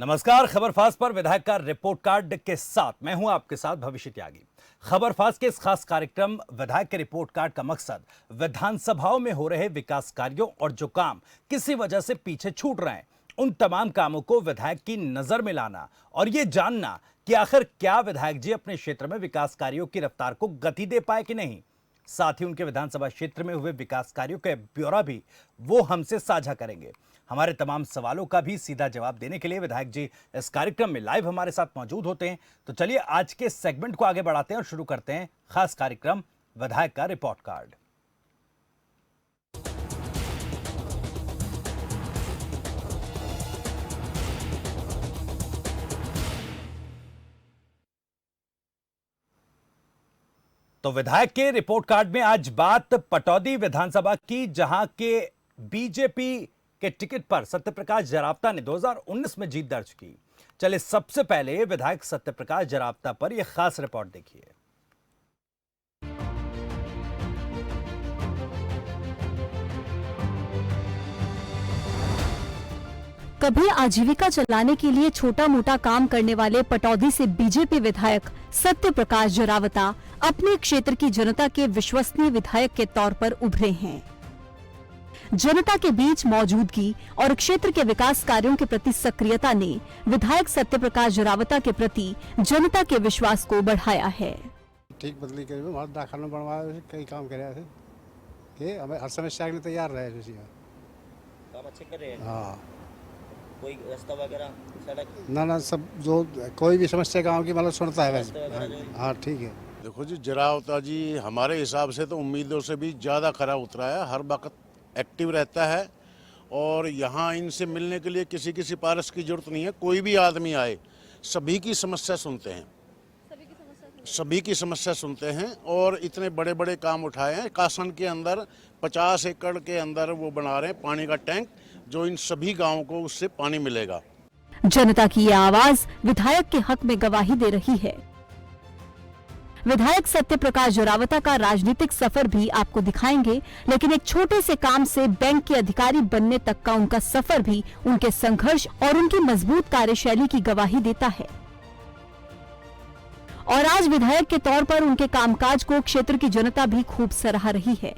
नमस्कार। खबर फास्ट पर विधायक का रिपोर्ट कार्ड के साथ मैं हूं आपके साथ भविष्य त्यागी। खबर फास्ट के इस खास कार्यक्रम विधायक के रिपोर्ट कार्ड का मकसद विधानसभाओं में हो रहे विकास कार्यों और जो काम किसी वजह से पीछे छूट रहे हैं उन तमाम कामों को विधायक की नजर में लाना और ये जानना कि आखिर क्या विधायक जी अपने क्षेत्र में विकास कार्यों की रफ्तार को गति दे पाए कि नहीं। साथ ही उनके विधानसभा क्षेत्र में हुए विकास कार्यों का ब्यौरा भी वो हमसे साझा करेंगे। हमारे तमाम सवालों का भी सीधा जवाब देने के लिए विधायक जी इस कार्यक्रम में लाइव हमारे साथ मौजूद होते हैं। तो चलिए आज के सेगमेंट को आगे बढ़ाते हैं और शुरू करते हैं खास कार्यक्रम विधायक का रिपोर्ट कार्ड। तो विधायक के रिपोर्ट कार्ड में आज बात पटौदी विधानसभा की, जहां के बीजेपी के टिकट पर सत्यप्रकाश जरावता ने 2019 में जीत दर्ज की। चलिए सबसे पहले विधायक सत्यप्रकाश जरावता पर यह खास रिपोर्ट देखिए। कभी आजीविका चलाने के लिए छोटा मोटा काम करने वाले पटौदी से बीजेपी विधायक सत्यप्रकाश जरावता अपने क्षेत्र की जनता के विश्वसनीय विधायक के तौर पर उभरे हैं। जनता के बीच मौजूदगी और क्षेत्र के विकास कार्यों के प्रति सक्रियता ने विधायक सत्यप्रकाश जरावता के प्रति जनता के विश्वास को बढ़ाया है। ठीक बदली के में बहुत दाखिल में बनवाया, कई काम करे थे कि हमें हर समस्या के लिए तैयार रहे। काम अच्छे कर रहे हैं। हाँ, कोई रास्ता वगैरह सड़क ना सब जो कोई भी समस्या गांव की मतलब सुनता है वैसे। हाँ ठीक है। देखो जी, जरावता जी हमारे हिसाब से तो उम्मीदों से भी ज़्यादा खरा उतरा है। हर वक्त एक्टिव रहता है और यहाँ इनसे मिलने के लिए किसी की सिफारिश की जरूरत नहीं है। कोई भी आदमी आए सभी की समस्या सुनते हैं, सभी की समस्या सुनते हैं और इतने बड़े बड़े काम उठाए हैं। कासन के अंदर 50 एकड़ के अंदर वो बना रहे हैं पानी का टैंक, जो इन सभी गांवों को उससे पानी मिलेगा। जनता की ये आवाज विधायक के हक में गवाही दे रही है। विधायक सत्यप्रकाश जरावता का राजनीतिक सफर भी आपको दिखाएंगे, लेकिन एक छोटे से काम से बैंक के अधिकारी बनने तक का उनका सफर भी उनके संघर्ष और उनकी मजबूत कार्यशैली की गवाही देता है। और आज विधायक के तौर पर उनके कामकाज को क्षेत्र की जनता भी खूब सराह रही है।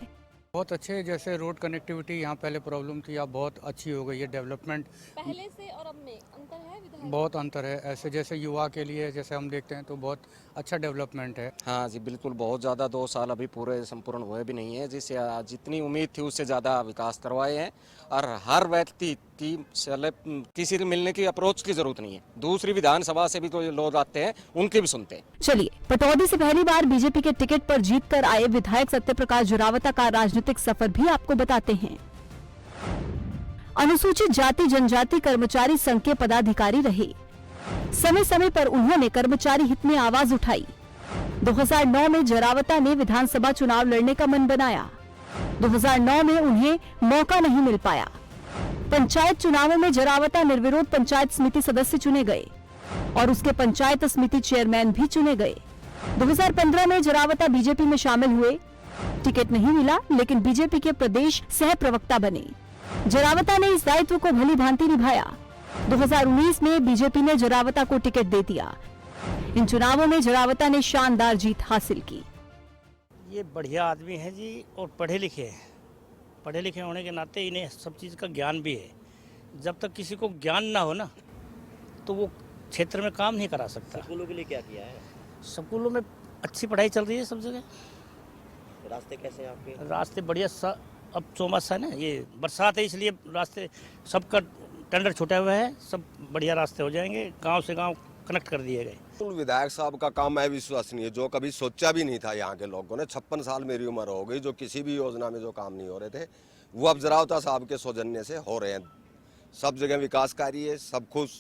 बहुत अच्छे, जैसे रोड कनेक्टिविटी यहाँ पहले प्रॉब्लम थी, अब बहुत अच्छी हो गई है। डेवलपमेंट पहले से और अब में अंतर है विधायक? बहुत अंतर है। ऐसे जैसे युवा के लिए जैसे हम देखते हैं तो बहुत अच्छा डेवलपमेंट है। हाँ जी बिल्कुल, बहुत ज़्यादा 2 साल अभी पूरे संपूर्ण हुए भी नहीं है, जिससे जितनी उम्मीद थी उससे ज़्यादा विकास करवाए हैं। और हर व्यक्ति की किसी से मिलने की अप्रोच की जरूरत नहीं है। दूसरी विधानसभा से भी तो लोग आते हैं, उनके भी सुनते हैं। चलिए, पटौदी से पहली बार बीजेपी के टिकट पर जीतकर आए विधायक सत्यप्रकाश जरावता का राजनीतिक सफर भी आपको बताते हैं। अनुसूचित जाति जनजाति कर्मचारी संघ के पदाधिकारी रहे। समय समय पर उन्होंने कर्मचारी हित में आवाज उठाई। 2009 में जरावता ने विधानसभा चुनाव लड़ने का मन बनाया। 2009 में उन्हें मौका नहीं मिल पाया। पंचायत चुनावों में जरावता निर्विरोध पंचायत समिति सदस्य चुने गए और उसके पंचायत समिति चेयरमैन भी चुने गए। 2015 में जरावता बीजेपी में शामिल हुए। टिकट नहीं मिला, लेकिन बीजेपी के प्रदेश सह प्रवक्ता बने। जरावता ने इस दायित्व को भली भांति निभाया। 2019 में बीजेपी ने जरावता को टिकट दे दिया। इन चुनावों में जरावता ने शानदार जीत हासिल की। ये बढ़िया आदमी है जी और पढ़े लिखे हैं। पढ़े लिखे होने के नाते इन्हें सब चीज़ का ज्ञान भी है। जब तक किसी को ज्ञान ना हो ना तो वो क्षेत्र में काम नहीं करा सकता। स्कूलों के लिए क्या किया है? स्कूलों में अच्छी पढ़ाई चल रही है सब जगह। रास्ते कैसे हैं आपके? रास्ते बढ़िया अब चौमासा है ना, ये बरसात है इसलिए रास्ते सबका टेंडर छूटा हुआ है। सब बढ़िया रास्ते हो जाएंगे, गांव से गांव कनेक्ट कर दिए गए। विधायक साहब का काम है विश्वसनीय, जो कभी सोचा भी नहीं था यहाँ के लोगों ने। 56 साल मेरी उम्र हो गई, जो किसी भी योजना में जो काम नहीं हो रहे थे वो अब जरावता साहब के सौजन्य से हो रहे हैं। सब जगह विकास कार्य है, सब खुश।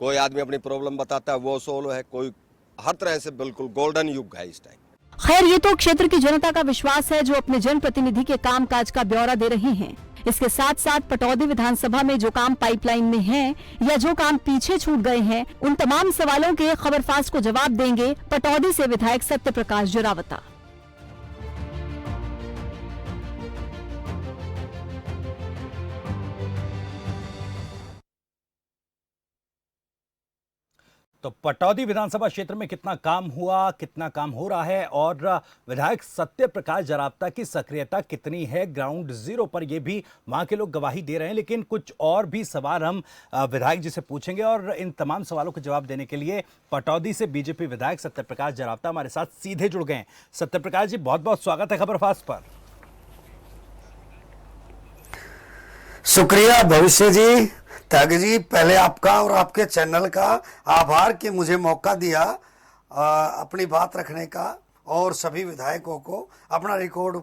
कोई आदमी अपनी प्रॉब्लम बताता है वो सोल्व है, कोई हर तरह से बिल्कुल गोल्डन युग है इस टाइम। खैर, ये तो क्षेत्र की जनता का विश्वास है जो अपने जनप्रतिनिधि के कामकाज का ब्यौरा दे रही हैं। इसके साथ साथ पटौदी विधानसभा में जो काम पाइपलाइन में हैं या जो काम पीछे छूट गए हैं, उन तमाम सवालों के खबर फास्ट को जवाब देंगे पटौदी से विधायक सत्यप्रकाश जरावता। तो पटौदी विधानसभा क्षेत्र में कितना काम हुआ, कितना काम हो रहा है और विधायक सत्य प्रकाश जरावता की सक्रियता कितनी है ग्राउंड जीरो पर, यह भी वहां के लोग गवाही दे रहे हैं। लेकिन कुछ और भी सवाल हम विधायक जी से पूछेंगे और इन तमाम सवालों के जवाब देने के लिए पटौदी से बीजेपी विधायक सत्य प्रकाश जरावता हमारे साथ सीधे जुड़ गए हैं। सत्य प्रकाश जी, बहुत बहुत स्वागत है खबरफास्ट पर। शुक्रिया भविष्य जी, त्याग जी, पहले आपका और आपके चैनल का आभार कि मुझे मौका दिया अपनी बात रखने का और सभी विधायकों को अपना रिकॉर्ड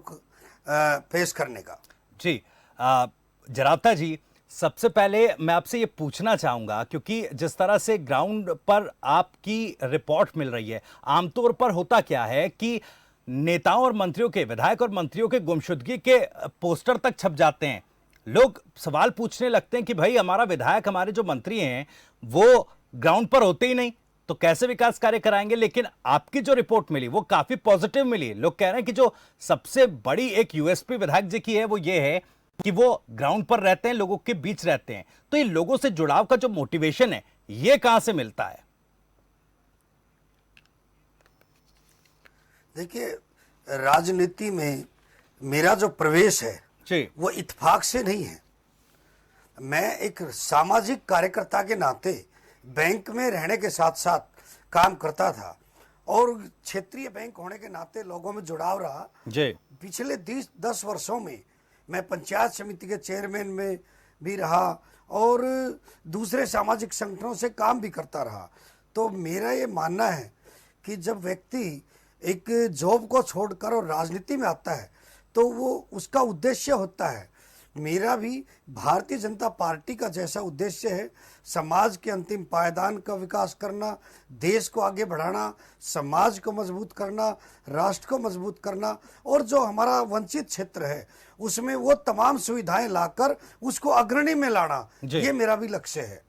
पेश करने का। जी जरावता जी, सबसे पहले मैं आपसे ये पूछना चाहूंगा, क्योंकि जिस तरह से ग्राउंड पर आपकी रिपोर्ट मिल रही है, आमतौर पर होता क्या है कि नेताओं और मंत्रियों के, विधायक और मंत्रियों के गुमशुदगी के पोस्टर तक छप जाते हैं। लोग सवाल पूछने लगते हैं कि भाई हमारा विधायक, हमारे जो मंत्री हैं वो ग्राउंड पर होते ही नहीं तो कैसे विकास कार्य कराएंगे। लेकिन आपकी जो रिपोर्ट मिली वो काफी पॉजिटिव मिली। लोग कह रहे हैं कि जो सबसे बड़ी एक यूएसपी विधायक जी की है वो ये है कि वो ग्राउंड पर रहते हैं, लोगों के बीच रहते हैं। तो ये लोगों से जुड़ाव का जो मोटिवेशन है ये कहां से मिलता है? देखिए, राजनीति में मेरा जो प्रवेश है जी, वो इत्तेफाक से नहीं है। मैं एक सामाजिक कार्यकर्ता के नाते बैंक में रहने के साथ साथ काम करता था और क्षेत्रीय बैंक होने के नाते लोगों में जुड़ाव रहा जी। पिछले 10 वर्षों में मैं पंचायत समिति के चेयरमैन में भी रहा और दूसरे सामाजिक संगठनों से काम भी करता रहा। तो मेरा ये मानना है कि जब व्यक्ति एक जॉब को छोड़कर और राजनीति में आता है तो वो उसका उद्देश्य होता है। मेरा भी भारतीय जनता पार्टी का जैसा उद्देश्य है, समाज के अंतिम पायदान का विकास करना, देश को आगे बढ़ाना, समाज को मजबूत करना, राष्ट्र को मजबूत करना और जो हमारा वंचित क्षेत्र है उसमें वो तमाम सुविधाएं लाकर उसको अग्रणी में लाना, ये मेरा भी लक्ष्य है।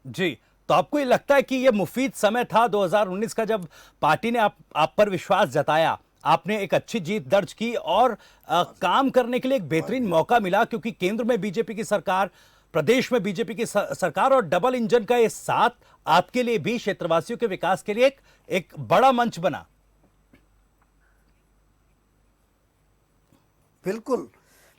जी, तो आपको ये लगता है कि ये मुफीद समय था 2019 का, जब पार्टी ने आप पर विश्वास जताया, आपने एक अच्छी जीत दर्ज की और काम करने के लिए एक बेहतरीन मौका मिला, क्योंकि केंद्र में बीजेपी की सरकार, प्रदेश में बीजेपी की सरकार और डबल इंजन का ये साथ आपके लिए भी क्षेत्रवासियों के विकास के लिए एक बड़ा मंच बना। बिल्कुल,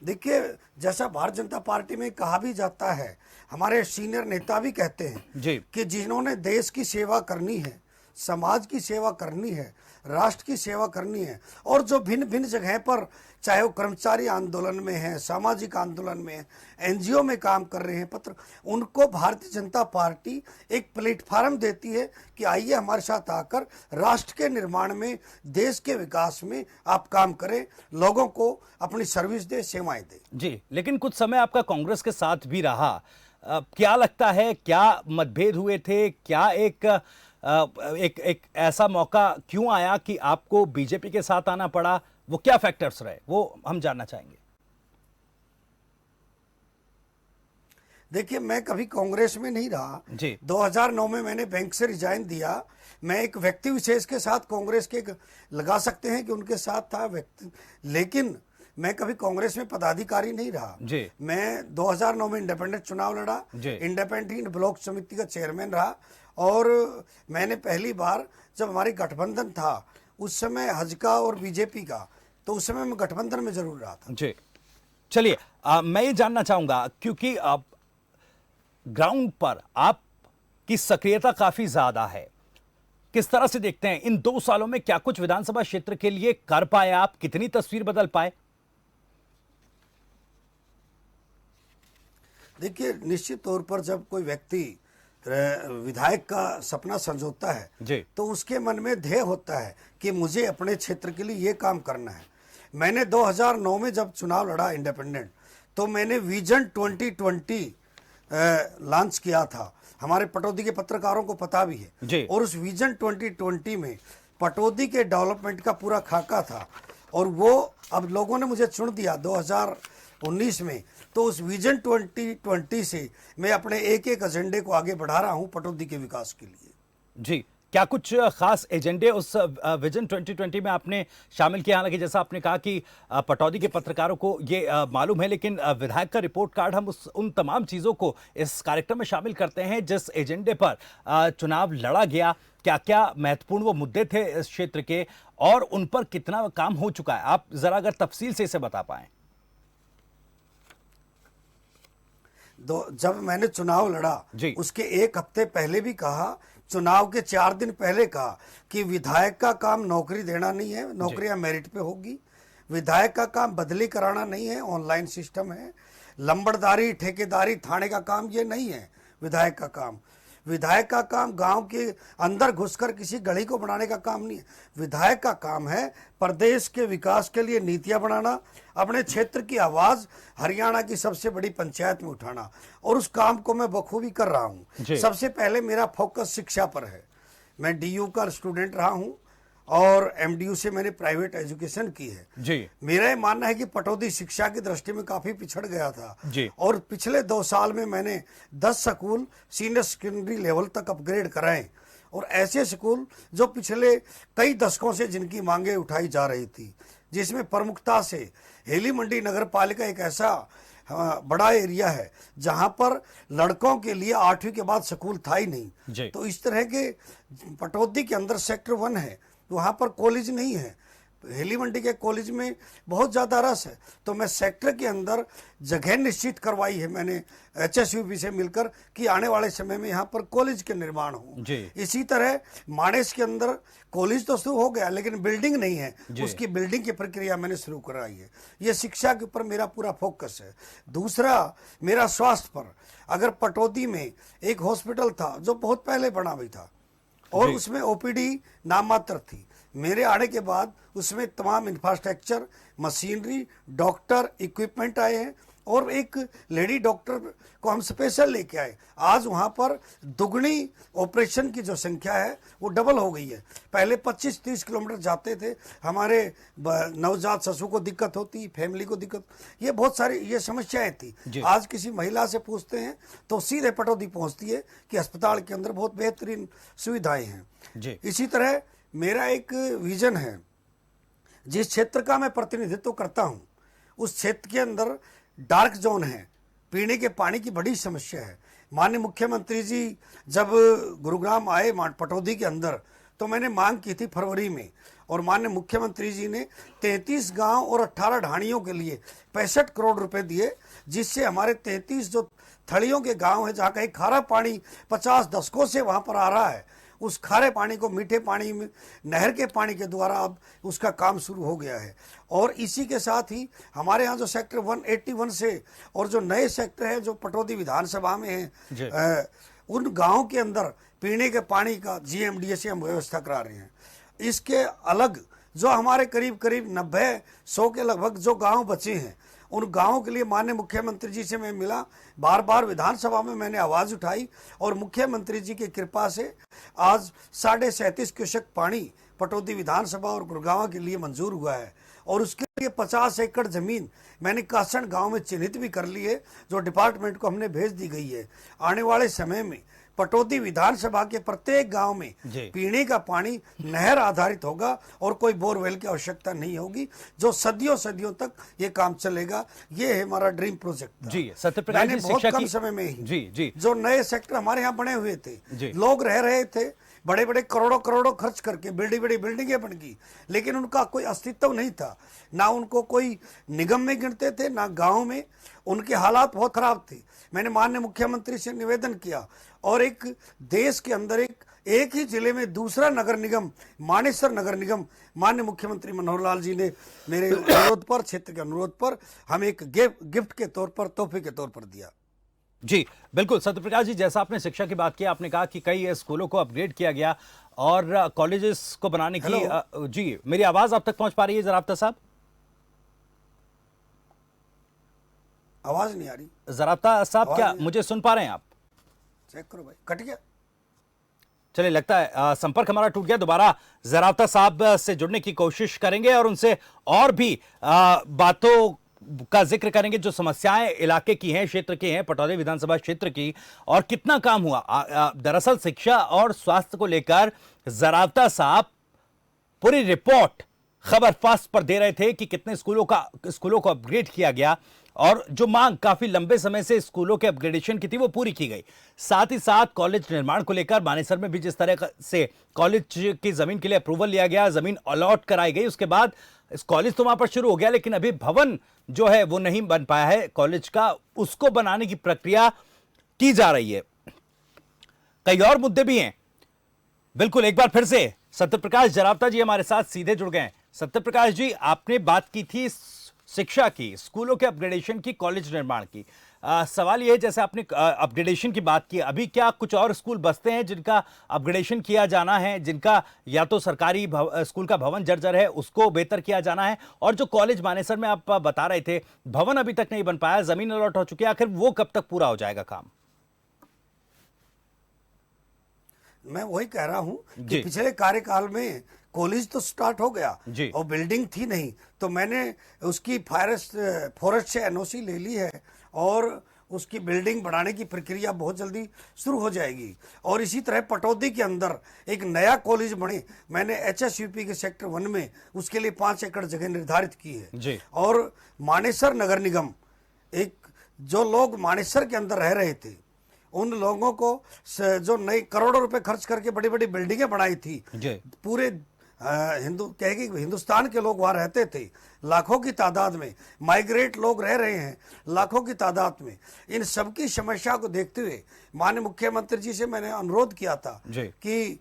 देखिए, जैसा भारतीय जनता पार्टी में कहा भी जाता है, हमारे सीनियर नेता भी कहते हैं जी, कि जिन्होंने देश की सेवा करनी है, समाज की सेवा करनी है, राष्ट्र की सेवा करनी है और जो भिन्न भिन्न जगह पर, चाहे वो कर्मचारी आंदोलन में है, सामाजिक आंदोलन में है, एनजीओ में काम कर रहे हैं, पत्र, उनको भारतीय जनता पार्टी एक प्लेटफार्म देती है कि आइए हमारे साथ आकर राष्ट्र के निर्माण में, देश के विकास में आप काम करें, लोगों को अपनी सर्विस दे, सेवाएं दे। जी, लेकिन कुछ समय आपका कांग्रेस के साथ भी रहा। क्या लगता है, क्या मतभेद हुए थे? क्या एक ऐसा मौका क्यों आया कि आपको बीजेपी के साथ आना पड़ा? वो क्या फैक्टर्स रहे, वो हम जानना चाहेंगे। देखिए, मैं कभी कांग्रेस में नहीं रहा जी। 2009 में मैंने बैंक से रिजाइन दिया। मैं एक व्यक्ति विशेष के साथ कांग्रेस के लगा सकते हैं कि उनके साथ था व्यक्ति, लेकिन मैं कभी कांग्रेस में पदाधिकारी नहीं रहा जी। मैं 2009 में इंडिपेंडेंट चुनाव लड़ा, जी। इंडिपेंडेंट ब्लॉक समिति का चेयरमैन रहा और मैंने पहली बार जब हमारी गठबंधन था उस समय हजका और बीजेपी का, तो उस समय मैं गठबंधन में जरूर रहा था। जी, चलिए, मैं ये जानना चाहूंगा, क्योंकि ग्राउंड पर आपकी सक्रियता काफी ज्यादा है, किस तरह से देखते हैं इन 2 सालों में क्या कुछ विधानसभा क्षेत्र के लिए कर पाए आप? कितनी तस्वीर बदल पाए? देखिए, निश्चित तौर पर जब कोई व्यक्ति विधायक का सपना संजोता है जी। तो उसके मन में ध्येय होता है कि मुझे अपने क्षेत्र के लिए ये काम करना है। मैंने 2009 में जब चुनाव लड़ा इंडिपेंडेंट, तो मैंने विजन 2020 लॉन्च किया था। हमारे पटौदी के पत्रकारों को पता भी है जी। और उस विजन 2020 में पटौदी के डेवलपमेंट का पूरा खाका था और वो अब लोगों ने मुझे चुन दिया 2019 में। तो उस विजन 2020 से मैं अपने एक एक एजेंडे को आगे बढ़ा रहा हूं पटौदी के विकास के लिए। जी, क्या कुछ खास एजेंडे उस विजन 2020 में आपने शामिल किया? हालांकि जैसा आपने कहा कि पटौदी के पत्रकारों को ये मालूम है, लेकिन विधायक का रिपोर्ट कार्ड हम उन तमाम चीजों को इस कार्यक्रम में शामिल करते हैं जिस एजेंडे पर चुनाव लड़ा गया। क्या क्या महत्वपूर्ण वो मुद्दे थे इस क्षेत्र के और उन पर कितना काम हो चुका है? आप जरा अगर तफसील से इसे बता पाएं। जब मैंने चुनाव लड़ा उसके 1 हफ्ते पहले भी कहा, चुनाव के 4 दिन पहले कहा कि विधायक का काम नौकरी देना नहीं है, नौकरियां मेरिट पे होगी। विधायक का काम बदली कराना नहीं है, ऑनलाइन सिस्टम है। लंबड़दारी, ठेकेदारी, थाने का काम ये नहीं है विधायक का काम। विधायक का काम गांव के अंदर घुसकर किसी गली को बनाने का काम नहीं है। विधायक का काम है प्रदेश के विकास के लिए नीतियां बनाना, अपने क्षेत्र की आवाज हरियाणा की सबसे बड़ी पंचायत में उठाना, और उस काम को मैं बखूबी कर रहा हूं। सबसे पहले मेरा फोकस शिक्षा पर है। मैं डीयू का स्टूडेंट रहा हूं और एमडीयू से मैंने प्राइवेट एजुकेशन की है जी। मेरा ये मानना है कि पटौदी शिक्षा की दृष्टि में काफी पिछड़ गया था और पिछले 2 साल में मैंने 10 स्कूल सीनियर सेकेंडरी लेवल तक अपग्रेड कराए, और ऐसे स्कूल जो पिछले कई दशकों से जिनकी मांगे उठाई जा रही थी, जिसमें प्रमुखता से हेली मंडी नगर पालिका एक ऐसा बड़ा एरिया है जहां पर लड़कों के लिए 8वीं के बाद स्कूल था ही नहीं। तो इस तरह के पटौदी के अंदर सेक्टर 1 है, वहां पर कॉलेज नहीं है। हेली मंडी के कॉलेज में बहुत ज़्यादा रस है, तो मैं सेक्टर के अंदर जगह निश्चित करवाई है मैंने HSUP से मिलकर कि आने वाले समय में यहाँ पर कॉलेज के निर्माण हो। इसी तरह मानेस के अंदर कॉलेज तो शुरू हो गया लेकिन बिल्डिंग नहीं है, उसकी बिल्डिंग की प्रक्रिया मैंने शुरू कराई है। ये शिक्षा के ऊपर मेरा पूरा फोकस है। दूसरा मेरा स्वास्थ्य पर। अगर पटौदी में एक हॉस्पिटल था जो बहुत पहले बना हुआ था और उसमें OPD नाम मात्र थी, मेरे आने के बाद उसमें तमाम इंफ्रास्ट्रक्चर, मशीनरी, डॉक्टर, इक्विपमेंट आए हैं और एक लेडी डॉक्टर को हम स्पेशल लेके आए। आज वहां पर दुगनी ऑपरेशन की जो संख्या है वो डबल हो गई है। पहले 25-30 किलोमीटर जाते थे, हमारे नवजात शिशु को दिक्कत होती, फैमिली को दिक्कत, ये बहुत सारी ये समस्याएं थी। आज किसी महिला से पूछते हैं तो सीधे पटौदी पहुंचती है कि अस्पताल के अंदर बहुत बेहतरीन सुविधाएं हैं। इसी तरह मेरा एक विजन है, जिस क्षेत्र का मैं प्रतिनिधित्व करता हूं उस क्षेत्र के अंदर डार्क जोन है, पीने के पानी की बड़ी समस्या है। माननीय मुख्यमंत्री जी जब गुरुग्राम आए पटौदी के अंदर, तो मैंने मांग की थी फरवरी में, और माननीय मुख्यमंत्री जी ने 33 गांव और 18 ढाणियों के लिए 65 करोड़ रुपए दिए, जिससे हमारे 33 जो थड़ियों के गांव है जहाँ कहीं खारा पानी 50 दशकों से वहां पर आ रहा है, उस खारे पानी को मीठे पानी में नहर के पानी के द्वारा अब उसका काम शुरू हो गया है। और इसी के साथ ही हमारे यहाँ जो सेक्टर 181 से और जो नए सेक्टर है जो पटौदी विधानसभा में है, उन गाँव के अंदर पीने के पानी का GMDA से हम व्यवस्था करा रहे हैं। इसके अलग जो हमारे करीब 90-100 के लगभग जो गाँव बचे हैं, उन गांवों के लिए माननीय मुख्यमंत्री जी से मैं मिला, बार बार विधानसभा में मैंने आवाज उठाई और मुख्यमंत्री जी की कृपा से आज 37.5 क्यूसेक पानी पटौदी विधानसभा और गुड़गांव के लिए मंजूर हुआ है। और उसके लिए 50 एकड़ जमीन मैंने कासण गांव में चिन्हित भी कर ली है, जो डिपार्टमेंट को हमने भेज दी गई है। आने वाले समय में पटौदी विधानसभा के प्रत्येक गांव में पीने का पानी नहर आधारित होगा और कोई बोरवेल की आवश्यकता नहीं होगी, जो सदियों सदियों तक ये काम चलेगा। ये है हमारा ड्रीम प्रोजेक्ट। जी सत्यप्रकाश जी, बहुत कम समय में ही जो नए सेक्टर हमारे यहाँ बने हुए थे, लोग रह रहे थे, बड़े बड़े करोड़ों खर्च करके बड़ी बिल्डिंगें बन गई, लेकिन उनका कोई अस्तित्व नहीं था, ना उनको कोई निगम में गिनते थे ना गांव में। उनके हालात बहुत खराब थे। मैंने माननीय मुख्यमंत्री से निवेदन किया और एक देश के अंदर एक ही जिले में दूसरा नगर निगम मानेसर नगर निगम माननीय मुख्यमंत्री मनोहर लाल जी ने मेरे अनुरोध पर, क्षेत्र के अनुरोध पर, हम एक गिफ्ट के तौर पर, तोहफे के तौर पर दिया। जी बिल्कुल सत्यप्रकाश जी, जैसा आपने शिक्षा की बात की, आपने कहा कि कई स्कूलों को अपग्रेड किया गया और कॉलेजेस को बनाने की जी मेरी आवाज आप तक पहुंच पा रही है जराफ्ता साहब? आवाज नहीं आ रही जराफ्ता साहब, क्या मुझे सुन पा रहे हैं आप? चेक करो भाई, कट गया। चलिए, लगता है संपर्क हमारा टूट गया। दोबारा जराफ्ता साहब से जुड़ने की कोशिश करेंगे और उनसे और भी बातों का जिक्र करेंगे जो समस्याएं इलाके की हैं, क्षेत्र की हैं, पटौदी विधानसभा क्षेत्र की, और कितना काम हुआ। दरअसल शिक्षा और स्वास्थ्य को लेकर जरावता साहब पूरी रिपोर्ट खबर फास्ट पर दे रहे थे कि कितने स्कूलों को अपग्रेड किया गया और जो मांग काफी लंबे समय से स्कूलों के अपग्रेडेशन की थी वो पूरी की गई। साथ ही साथ कॉलेज निर्माण को लेकर मानेसर में भी जिस तरह से कॉलेज की जमीन के लिए अप्रूवल लिया गया, जमीन अलॉट कराई गई, उसके बाद इस कॉलेज तो वहां पर शुरू हो गया, लेकिन अभी भवन जो है वो नहीं बन पाया है कॉलेज का, उसको बनाने की प्रक्रिया की जा रही है। कई और मुद्दे भी हैं। बिल्कुल, एक बार फिर से सत्यप्रकाश जरावता जी हमारे साथ सीधे जुड़ गए हैं। सत्यप्रकाश जी, आपने बात की थी शिक्षा की, स्कूलों के अपग्रेडेशन की, कॉलेज निर्माण की। सवाल यह है, जैसे आपने अपग्रेडेशन की बात की, अभी क्या कुछ और स्कूल बसते हैं जिनका अपग्रेडेशन किया जाना है, जिनका या तो सरकारी स्कूल का भवन जर्जर है उसको बेहतर किया जाना है, और जो कॉलेज मानेसर में आप बता रहे थे भवन अभी तक नहीं बन पाया, जमीन अलॉट हो चुकी है, आखिर वो कब तक पूरा हो जाएगा काम? मैं वही कह रहा हूं कि पिछले कार्यकाल में कॉलेज तो स्टार्ट हो गया और बिल्डिंग थी नहीं, तो मैंने उसकी फॉरेस्ट से एनओसी ले ली है और उसकी बिल्डिंग बढ़ाने की प्रक्रिया बहुत जल्दी शुरू हो जाएगी। और इसी तरह पटौदी के अंदर एक नया कॉलेज बने, मैंने एचएसयूपी के सेक्टर 1 में उसके लिए 5 एकड़ जगह निर्धारित की है। और मानेसर नगर निगम, एक जो लोग मानेसर के अंदर रह रहे थे उन लोगों को जो नई करोड़ों रुपए खर्च करके बड़ी बड़ी बिल्डिंगें बनाई थी, पूरे हिंदुस्तान के लोग वहां रहते थे, लाखों की तादाद में माइग्रेट लोग रह रहे हैं, लाखों की तादाद में। इन सबकी समस्या को देखते हुए माननीय मुख्यमंत्री जी से मैंने अनुरोध किया था कि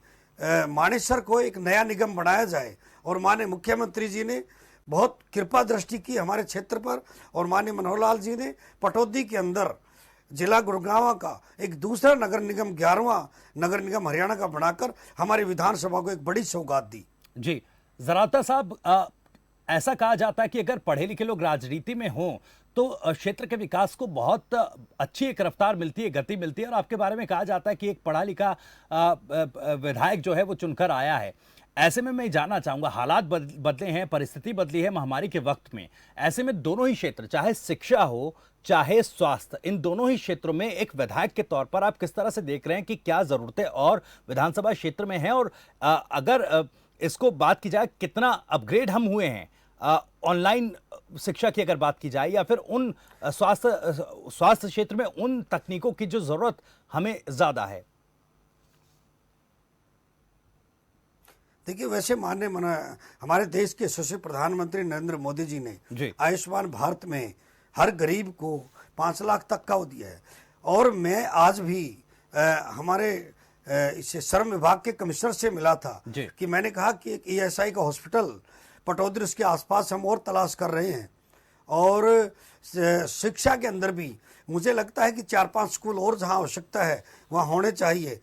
मानेसर को एक नया निगम बनाया जाए, और माननीय मुख्यमंत्री जी ने बहुत कृपा दृष्टि की हमारे क्षेत्र पर, और माननीय मनोहर लाल जी ने पटौदी के अंदर जिला गुड़गांव का एक दूसरा नगर निगम 11वां नगर निगम हरियाणा का बनाकर हमारी विधानसभा को एक बड़ी सौगात दी। जी जरावता साहब, ऐसा कहा जाता है कि अगर पढ़े लिखे लोग राजनीति में हों तो क्षेत्र के विकास को बहुत अच्छी एक रफ्तार मिलती है, गति मिलती है, और आपके बारे में कहा जाता है कि एक पढ़ा लिखा विधायक जो है वो चुनकर आया है। ऐसे में मैं जानना चाहूंगा, हालात बदले हैं, परिस्थिति बदली है महामारी के वक्त में, ऐसे में दोनों ही क्षेत्र, चाहे शिक्षा हो चाहे स्वास्थ्य, इन दोनों ही क्षेत्रों में एक विधायक के तौर पर आप किस तरह से देख रहे हैं कि क्या जरूरतें और विधानसभा क्षेत्र में हैं, और अगर इसको बात की जाए कितना अपग्रेड हम हुए हैं ऑनलाइन शिक्षा की अगर बात की जाए, या फिर उन स्वास्थ्य क्षेत्र में उन तकनीकों की जो जरूरत हमें ज्यादा है? देखिए, वैसे हमारे देश के यशस्वी प्रधानमंत्री नरेंद्र मोदी जी ने आयुष्मान भारत में हर गरीब को 5 लाख तक का वो दिया है। और मैं आज भी हमारे इसे श्रम विभाग के कमिश्नर से मिला था कि मैंने कहा कि एक ईएसआई का हॉस्पिटल पटौदी उसके आसपास हम और तलाश कर रहे हैं, और शिक्षा के अंदर भी मुझे लगता है कि 4-5 स्कूल और जहां आवश्यकता है वहां होने चाहिए।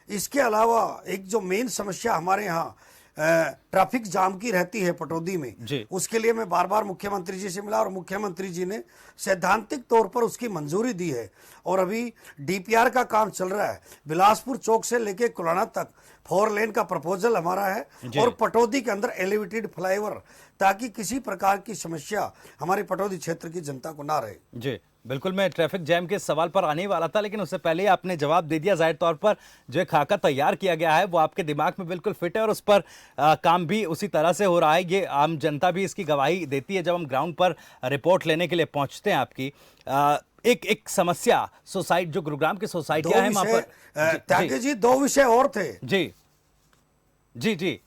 इसके अलावा एक जो मेन समस्या हमारे यहाँ ट्रैफिक जाम की रहती है पटौदी में, उसके लिए मैं बार बार मुख्यमंत्री जी से मिला, और मुख्यमंत्री जी ने सैद्धांतिक तौर पर उसकी मंजूरी दी है, और अभी डीपीआर का काम चल रहा है। बिलासपुर चौक से लेके कुलाना तक 4 लेन का प्रपोजल हमारा है, और पटौदी के अंदर एलिवेटेड फ्लाईओवर, ताकि किसी प्रकार की समस्या हमारे पटौदी क्षेत्र की जनता को ना रहे। जी बिल्कुल, मैं ट्रैफिक जैम के सवाल पर आने ही वाला था, लेकिन उससे पहले ही आपने जवाब दे दिया। जाहिर तौर पर जो खाका तैयार किया गया है वो आपके दिमाग में बिल्कुल फिट है, और उस पर काम भी उसी तरह से हो रहा है। ये आम जनता भी इसकी गवाही देती है जब हम ग्राउंड पर रिपोर्ट लेने के लिए पहुंचते हैं आपकी। एक समस्या सोसाइटी, जो गुरुग्राम की सोसाइटियां हैं वहां पर त्यागी जी 2 विषय और थे। जी जी जी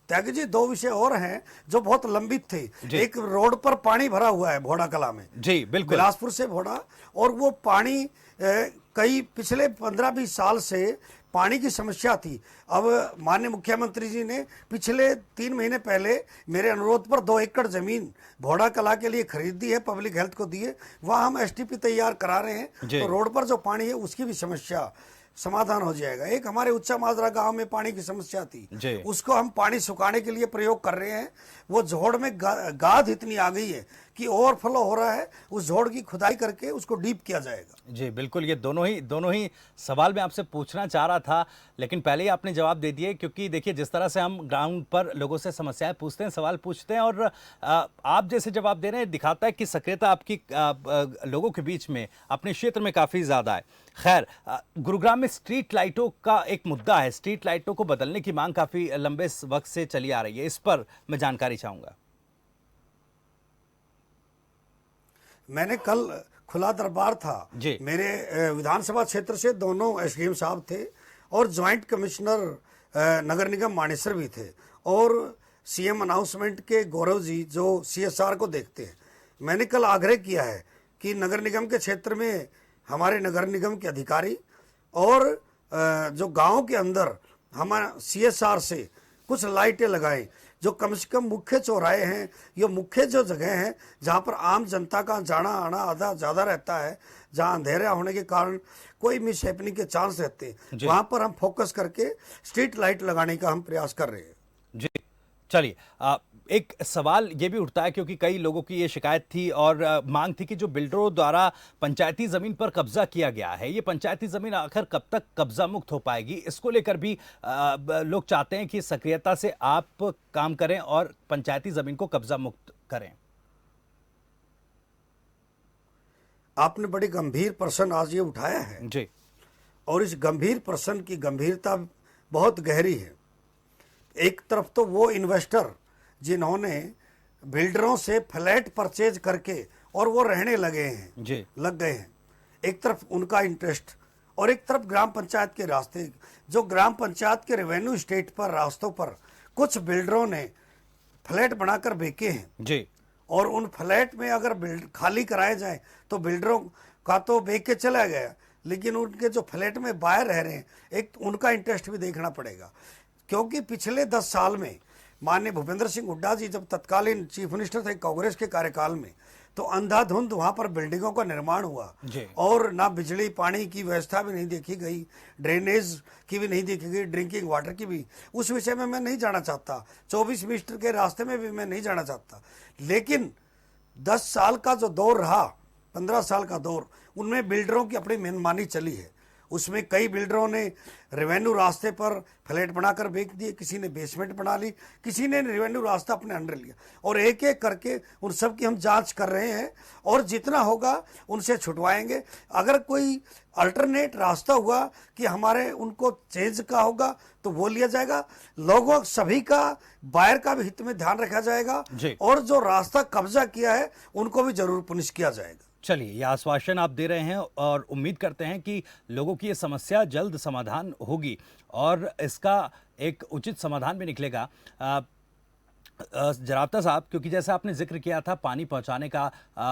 त्यागी जी 2 विषय और हैं जो बहुत लंबित थे। एक रोड पर पानी भरा हुआ है भोड़ा कला में, जी बिल्कुल, बिलासपुर से भोड़ा, और वो पानी कई पिछले 15-20 साल से पानी की समस्या थी। अब माननीय मुख्यमंत्री जी ने पिछले 3 महीने पहले मेरे अनुरोध पर 2 एकड़ जमीन भोड़ा कला के लिए खरीद दी है, पब्लिक हेल्थ को दी है, वहां हम एसटीपी तैयार करा रहे हैं, तो रोड पर जो पानी है उसकी भी समस्या समाधान हो जाएगा। एक हमारे उच्चा माजरा गांव में पानी की समस्या थी, उसको हम पानी सुखाने के लिए प्रयोग कर रहे हैं। वो जोड़ में गाद इतनी आ गई है कि ओवरफ्लो हो रहा है, उस जोड़ की खुदाई करके उसको डीप किया जाएगा। जी बिल्कुल, ये दोनों ही सवाल मैं आपसे पूछना चाह रहा था, लेकिन पहले ही आपने जवाब दे दिए। क्योंकि देखिए, जिस तरह से हम ग्राउंड पर लोगों से समस्याएं पूछते हैं, सवाल पूछते हैं, और आप जैसे जवाब दे रहे हैं, दिखाता है कि सक्रियता आपकी लोगों के बीच में, अपने क्षेत्र में काफ़ी ज़्यादा है। खैर, गुरुग्राम में स्ट्रीट लाइटों का एक मुद्दा है। स्ट्रीट लाइटों को बदलने की मांग काफ़ी लंबे वक्त से चली आ रही है, इस पर मैं जानकारी चाहूँगा। मैंने कल खुला दरबार था, जी। मेरे विधानसभा क्षेत्र से दोनों एसडीएम साहब थे और ज्वाइंट कमिश्नर नगर निगम मानेसर भी थे, और सीएम अनाउंसमेंट के गौरव जी जो सीएसआर को देखते हैं। मैंने कल आग्रह किया है कि नगर निगम के क्षेत्र में हमारे नगर निगम के अधिकारी और जो गांव के अंदर हमारा सीएसआर से कुछ लाइटें लगाएं, जो कम से कम मुख्य चौराहे हैं, ये मुख्य जो जगह हैं जहाँ पर आम जनता का जाना आना आधा ज़्यादा रहता है, जहाँ अंधेरा होने के कारण कोई मिस हैपनिंग के चांस रहते हैं, वहाँ पर हम फोकस करके स्ट्रीट लाइट लगाने का हम प्रयास कर रहे हैं। जी चलिए, एक सवाल ये भी उठता है, क्योंकि कई लोगों की ये शिकायत थी और मांग थी कि जो बिल्डरों द्वारा पंचायती जमीन पर कब्जा किया गया है, ये पंचायती जमीन आखिर कब तक कब्जा मुक्त हो पाएगी, इसको लेकर भी लोग चाहते हैं कि सक्रियता से आप काम करें और पंचायती जमीन को कब्जा मुक्त करें। आपने बड़ी गंभीर प्रश्न आज ये उठाया है जी, और इस गंभीर प्रश्न की गंभीरता बहुत गहरी है। एक तरफ तो वो इन्वेस्टर जिन्होंने बिल्डरों से फ्लैट परचेज करके और वो रहने लगे हैं जी, लग गए हैं, एक तरफ उनका इंटरेस्ट, और एक तरफ ग्राम पंचायत के रास्ते, जो ग्राम पंचायत के रेवेन्यू स्टेट पर रास्तों पर कुछ बिल्डरों ने फ्लैट बनाकर बेचे हैं जी, और उन फ्लैट में अगर खाली कराए जाए तो बिल्डरों का तो बेच के चला गया, लेकिन उनके जो फ्लैट में बाहर रह रहे हैं, एक उनका इंटरेस्ट भी देखना पड़ेगा। क्योंकि पिछले 10 साल में माननीय भूपेंद्र सिंह हुड्डा जी जब तत्कालीन चीफ मिनिस्टर थे कांग्रेस के कार्यकाल में, तो अंधाधुंध वहां पर बिल्डिंगों का निर्माण हुआ और ना बिजली पानी की व्यवस्था भी नहीं देखी गई, ड्रेनेज की भी नहीं देखी गई, ड्रिंकिंग वाटर की भी। उस विषय में मैं नहीं जाना चाहता, 24 मिनिस्टर के रास्ते में भी मैं नहीं जाना चाहता, लेकिन 10 साल का जो दौर रहा, 15 साल का दौर, उनमें बिल्डरों की अपनी मनमानी चली है। उसमें कई बिल्डरों ने रेवेन्यू रास्ते पर फ्लैट बनाकर बेच दिए, किसी ने बेसमेंट बना ली, किसी ने रेवेन्यू रास्ता अपने अंडर लिया, और एक एक करके उन सब की हम जांच कर रहे हैं और जितना होगा उनसे छुटवाएंगे। अगर कोई अल्टरनेट रास्ता हुआ कि हमारे उनको चेंज का होगा तो वो लिया जाएगा। लोगों सभी का, बायर का भी हित में ध्यान रखा जाएगा और जो रास्ता कब्जा किया है उनको भी जरूर पुनिश किया जाएगा। चलिए, यह आश्वासन आप दे रहे हैं और उम्मीद करते हैं कि लोगों की ये समस्या जल्द समाधान होगी और इसका एक उचित समाधान भी निकलेगा। जरावता साहब, क्योंकि जैसे आपने जिक्र किया था पानी पहुंचाने का,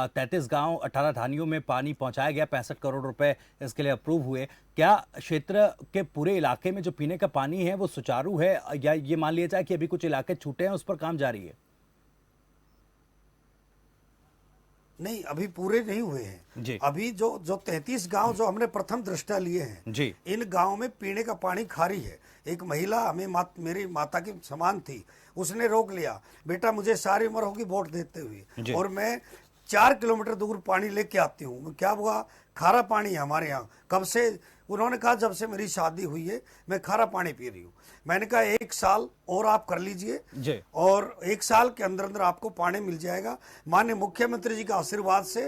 33 गांव 18 थानियों में पानी पहुंचाया गया, 65 करोड़ रुपए इसके लिए अप्रूव हुए। क्या क्षेत्र के पूरे इलाके में जो पीने का पानी है वो सुचारू है, या ये मान लिया जाए कि अभी कुछ इलाके छूटे हैं, उस पर काम जारी है? नहीं, अभी पूरे नहीं हुए हैं जी। अभी जो 33 गांव जो हमने प्रथम दृष्टया लिए हैं जी, इन गांव में पीने का पानी खारी है। एक महिला हमें मेरी माता की समान थी, उसने रोक लिया, बेटा मुझे सारी उम्र होगी वोट देते हुए और मैं 4 किलोमीटर दूर पानी लेके आती हूँ। क्या हुआ, खारा पानी है हमारे यहाँ। कब से? उन्होंने कहा जब से मेरी शादी हुई है मैं खारा पानी पी रही हूँ। मैंने कहा 1 साल और आप कर लीजिए और 1 साल के अंदर अंदर आपको पानी मिल जाएगा। माननीय मुख्यमंत्री जी का आशीर्वाद से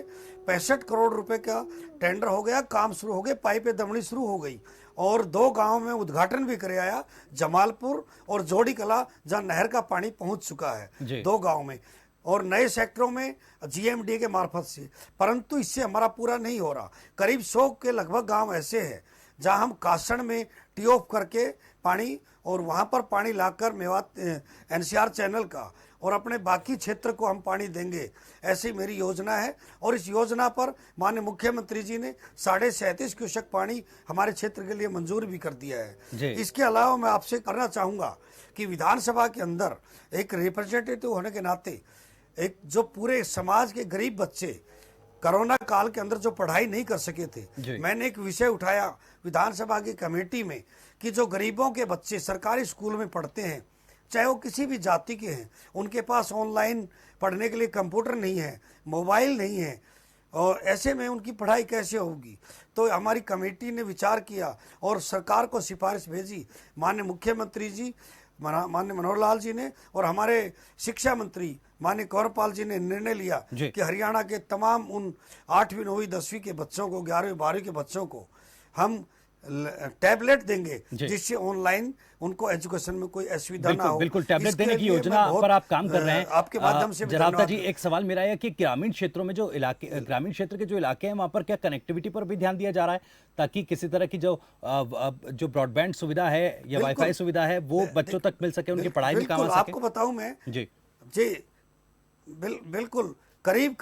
65 करोड़ रुपए का टेंडर हो गया, काम शुरू हो गए, पाइपें दमनी शुरू हो गई और 2 गांव में उद्घाटन भी कर आया, जमालपुर और जोड़ी कला, जहां नहर का पानी पहुंच चुका है 2 गांव में, और नए सेक्टरों में जीएमडी के मार्फत से। परंतु इससे हमारा पूरा नहीं हो रहा। करीब 100 के लगभग गांव ऐसे हैं जहां हम कासण में टी ऑफ करके पानी और वहां पर पानी लाकर मेवात एनसीआर चैनल का और अपने बाकी क्षेत्र को हम पानी देंगे, ऐसी मेरी योजना है। और इस योजना पर माननीय मुख्यमंत्री जी ने 37.5 क्यूसेक पानी हमारे क्षेत्र के लिए मंजूर भी कर दिया है। इसके अलावा मैं आपसे करना चाहूँगा कि विधानसभा के अंदर एक रिप्रेजेंटेटिव होने के नाते एक जो पूरे समाज के गरीब बच्चे कोरोना काल के अंदर जो पढ़ाई नहीं कर सके थे, मैंने एक विषय उठाया विधानसभा की कमेटी में कि जो गरीबों के बच्चे सरकारी स्कूल में पढ़ते हैं, चाहे वो किसी भी जाति के हैं, उनके पास ऑनलाइन पढ़ने के लिए कंप्यूटर नहीं है, मोबाइल नहीं है, और ऐसे में उनकी पढ़ाई कैसे होगी। तो हमारी कमेटी ने विचार किया और सरकार को सिफारिश भेजी। माननीय मुख्यमंत्री जी, माननीय मनोहर लाल जी ने और हमारे शिक्षा मंत्री माननीय कंवरपाल जी ने निर्णय लिया कि हरियाणा के तमाम उन 8वीं 9वीं 10वीं के बच्चों को, 11वीं 12वीं के बच्चों को हम टैबलेट देंगे, जिससे ऑनलाइन उनको एजुकेशन में कोई असुविधा ना हो। बिल्कुल टैबलेट देने की योजना पर आप काम कर रहे हैं। आपके माध्यम से जरावता जी, एक सवाल मेरा है कि ग्रामीण क्षेत्रों में जो इलाके, ग्रामीण क्षेत्र के जो इलाके हैं, वहां पर क्या कनेक्टिविटी पर भी ध्यान दिया जा रहा है, ताकि किसी तरह की जो ब्रॉडबैंड सुविधा है या वाईफाई सुविधा है वो बच्चों तक मिल सके, उनकी पढ़ाई में काम आ सके? आपको बताऊं मैं जी बिल्कुल करीब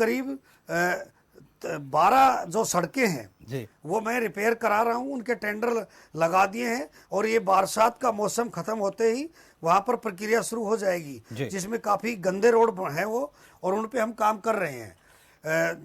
12 जो सड़कें हैं जी, वो मैं रिपेयर करा रहा हूं, उनके टेंडर लगा दिए हैं और ये बरसात का मौसम खत्म होते ही वहां पर प्रक्रिया शुरू हो जाएगी, जिसमें काफी गंदे रोड हैं वो, और उन पे हम काम कर रहे हैं,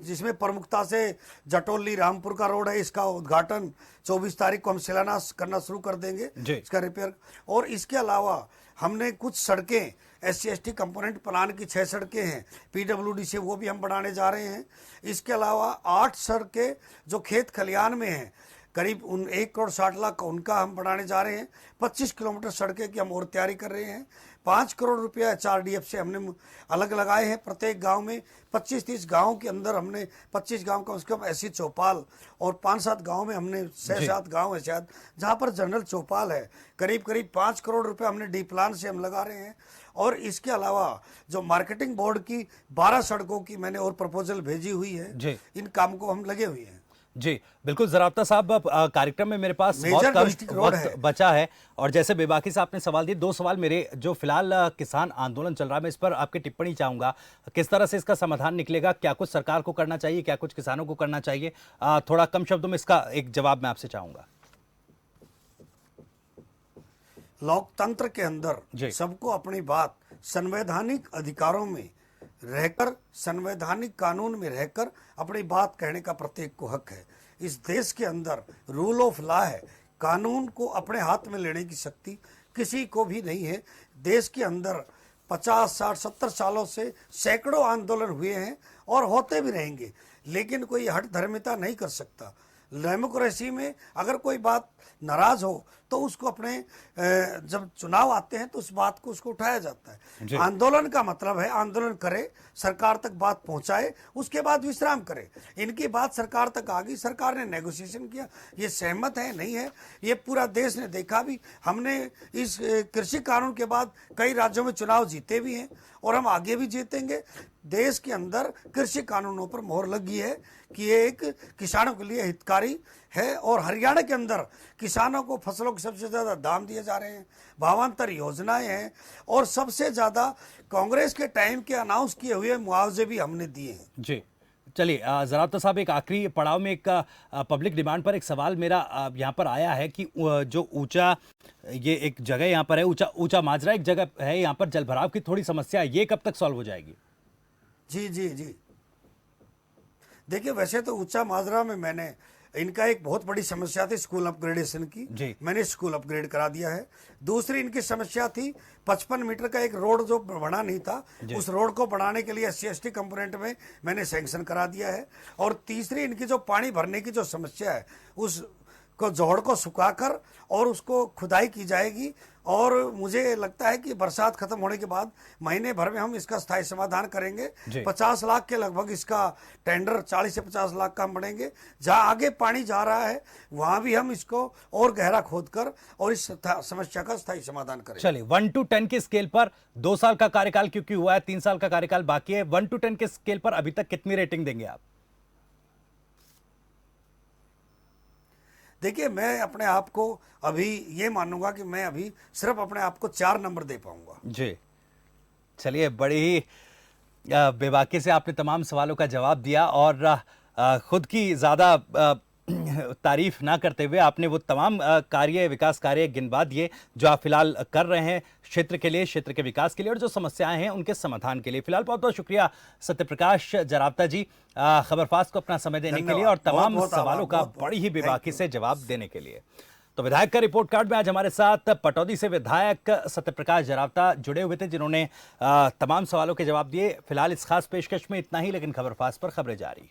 जिसमें प्रमुखता से जटोली रामपुर का रोड है, इसका उद्घाटन 24 तारीख को हम शिलान्यास करना शुरू कर देंगे, इसका रिपेयर। और इसके अलावा हमने कुछ सड़कें SC/ST कंपोनेंट प्लान की 6 सड़कें हैं PWD से, वो भी हम बढ़ाने जा रहे हैं। इसके अलावा 8 सड़कें जो खेत खलियान में हैं, करीब 1 करोड़ 60 लाख, उनका हम बढ़ाने जा रहे हैं। 25 किलोमीटर सड़कें की हम और तैयारी कर रहे हैं। 5 करोड़ रुपया HRDF से हमने अलग लगाए हैं। प्रत्येक गांव में 25-30 गाँव के अंदर हमने 25 गाँव का उसके SC चौपाल, और 5-7 गाँव में हमने 6-7 गाँव है शायद जहाँ पर जनरल चौपाल है। करीब 5 करोड़ रुपए हमने डी प्लान से हम लगा रहे हैं। और इसके अलावा जो मार्केटिंग बोर्ड की 12 सड़कों की मैंने और प्रपोजल भेजी हुई है, इन काम को हम लगे हुए हैं। जी बिल्कुल जरावता साहब, कार्यक्रम में मेरे पास बहुत कम वक्त बचा है और जैसे बेबाकी से आपने सवाल दिए, 2 सवाल मेरे, जो फिलहाल किसान आंदोलन चल रहा है मैं इस पर आपकी टिप्पणी चाहूंगा। किस तरह से इसका समाधान निकलेगा? क्या कुछ सरकार को करना चाहिए, क्या कुछ किसानों को करना चाहिए? थोड़ा कम शब्दों में इसका एक जवाब मैं आपसे चाहूंगा। लोकतंत्र के अंदर सबको अपनी बात संवैधानिक अधिकारों में रहकर, संवैधानिक कानून में रहकर अपनी बात कहने का प्रत्येक को हक है। इस देश के अंदर रूल ऑफ लॉ है, कानून को अपने हाथ में लेने की शक्ति किसी को भी नहीं है। देश के अंदर 50, 60, 70 सालों से सैकड़ों आंदोलन हुए हैं और होते भी रहेंगे, लेकिन कोई हठ धर्मिता नहीं कर सकता। डेमोक्रेसी में अगर कोई बात नाराज हो तो उसको अपने जब चुनाव आते हैं तो उस बात को उसको उठाया जाता है। आंदोलन का मतलब है आंदोलन करे, सरकार तक बात पहुंचाए, उसके बाद विश्राम करे। इनकी बात सरकार तक आ गई, सरकार ने नेगोशिएशन किया, ये सहमत है नहीं है, ये पूरा देश ने देखा भी। हमने इस कृषि कानून के बाद कई राज्यों में चुनाव जीते भी हैं और हम आगे भी जीतेंगे। देश के अंदर कृषि कानूनों पर मोहर लगी है कि ये एक किसानों के लिए हितकारी है, और हरियाणा के अंदर किसानों को फसलों के सबसे ज्यादा दाम दिए जा रहे हैं, भावांतर योजनाएं हैं, और सबसे ज्यादा कांग्रेस के टाइम के अनाउंस किए हुए मुआवजे भी हमने दिए हैं। जी चलिए जरावता साहब, एक आखिरी पड़ाव में एक पब्लिक डिमांड पर एक सवाल मेरा यहाँ पर आया है कि जो ऊंचा, ये एक जगह यहाँ पर है, ऊंचा माजरा एक जगह है, यहाँ पर जलभराव की थोड़ी समस्या है, ये कब तक सॉल्व हो जाएगी? जी देखिए, वैसे तो ऊंचा माजरा में मैंने इनका एक बहुत बड़ी समस्या थी स्कूल अपग्रेडेशन की, मैंने स्कूल अपग्रेड करा दिया है। दूसरी इनकी समस्या थी 55 मीटर का एक रोड जो बना नहीं था, उस रोड को बढ़ाने के लिए SC/ST कंपोनेंट में मैंने सैंक्शन करा दिया है। और तीसरी इनकी जो पानी भरने की जो समस्या है, उस को जोड़ को सुखाकर और उसको खुदाई की जाएगी, और मुझे लगता है कि बरसात खत्म होने के बाद महीने भर में हम इसका स्थायी समाधान करेंगे। 50 लाख के लगभग इसका टेंडर, 40 से 50 लाख का हम बढ़ेंगे। जहां आगे पानी जा रहा है वहां भी हम इसको और गहरा खोदकर और इस समस्या का स्थायी समाधान करेंगे। चलिए, 1 to 10 के स्केल पर 2 साल का कार्यकाल क्योंकि हुआ है, 3 साल का कार्यकाल बाकी है, 1 to 10 के स्केल पर अभी तक कितनी रेटिंग देंगे आप? देखिए, मैं अपने आप को अभी ये मानूंगा कि मैं अभी सिर्फ अपने आप को 4 नंबर दे पाऊंगा। जी चलिए, बड़ी ही बेबाकी से आपने तमाम सवालों का जवाब दिया और खुद की ज़्यादा तारीफ ना करते हुए आपने वो तमाम कार्य, विकास कार्य गिनवा दिए जो आप फिलहाल कर रहे हैं क्षेत्र के लिए, क्षेत्र के विकास के लिए, और जो समस्याएं हैं उनके समाधान के लिए। फिलहाल बहुत बहुत शुक्रिया सत्यप्रकाश जरावता जी, खबरफास्ट को अपना समय देने के लिए और तमाम सवालों का बड़ी ही बेबाकी से जवाब देने के लिए। तो विधायक का रिपोर्ट कार्ड में आज हमारे साथ पटौदी से विधायक सत्यप्रकाश जरावता जुड़े हुए थे, जिन्होंने तमाम सवालों के जवाब दिए। फिलहाल इस खास पेशकश में इतना ही, लेकिन खबर फास्ट पर खबरें जारी।